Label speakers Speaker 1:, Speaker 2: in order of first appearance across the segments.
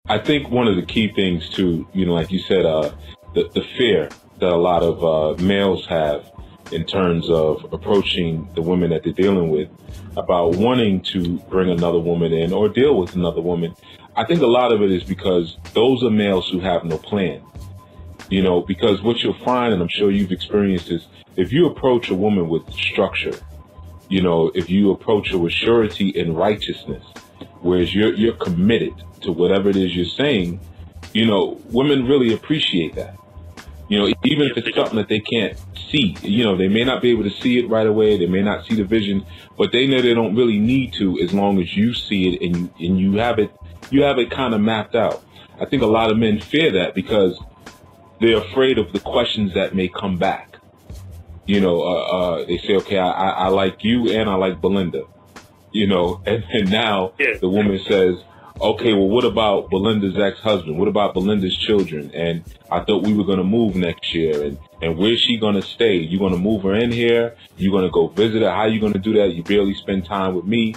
Speaker 1: I think one of the key things too, like you said, the fear that a lot of males have in terms of approaching the women that they're dealing with about wanting to bring another woman in or deal with another woman. I think a lot of it is because those are males who have no plan. Because what you'll find, and I'm sure you've experienced this, if you approach a woman with structure, if you approach her with surety and righteousness, whereas you're committed to whatever it is you're saying, women really appreciate that. Even if it's something that they can't see, they may not be able to see it right away. They may not see the vision, but they know they don't really need to, as long as you see it and you have it kind of mapped out. I think a lot of men fear that because they're afraid of the questions that may come back. They say, okay, I like you and I like Belinda, and now the woman says, okay, well, what about Belinda's ex-husband? What about Belinda's children? And I thought we were going to move next year. And where's she going to stay? You going to move her in here? You going to go visit her? How are you going to do that? You barely spend time with me,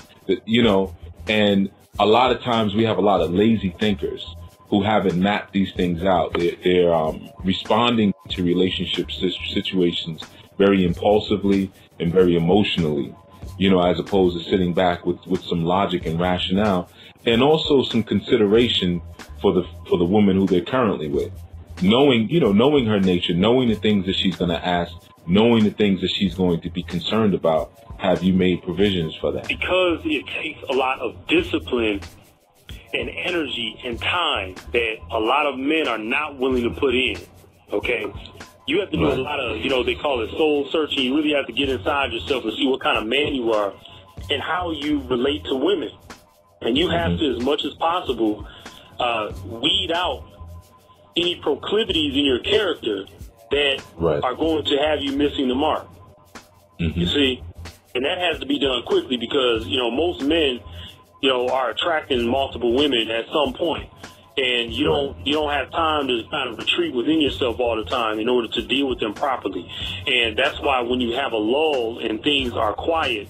Speaker 1: and a lot of times we have a lot of lazy thinkers who haven't mapped these things out. They're responding to relationship situations very impulsively and very emotionally, as opposed to sitting back with some logic and rationale, and also some consideration for the woman who they're currently with. Knowing her nature, knowing the things that she's going to ask, knowing the things that she's going to be concerned about. Have you made provisions for that? Because
Speaker 2: it takes a lot of discipline and energy and time that a lot of men are not willing to put in, okay? You have to do a lot of, they call it soul searching. You really have to get inside yourself and see what kind of man you are and how you relate to women. And you have to, as much as possible, weed out any proclivities in your character that are going to have you missing the mark. You see? And that has to be done quickly because, most men, are attracting multiple women at some point. And you don't have time to kind of retreat within yourself all the time in order to deal with them properly. And that's why when you have a lull and things are quiet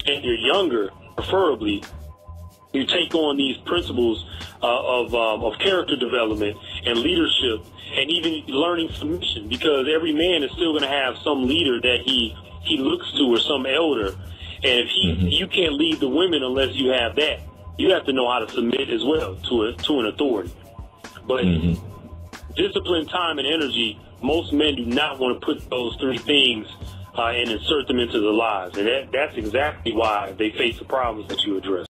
Speaker 2: and you're younger, preferably, you take on these principles of character development and leadership and even learning submission, because every man is still going to have some leader that he looks to or some elder. And if you can't lead the women unless you have that. You have to know how to submit as well to an authority. But discipline, time, and energy, most men do not want to put those three things and insert them into their lives. And that's exactly why they face the problems that you address.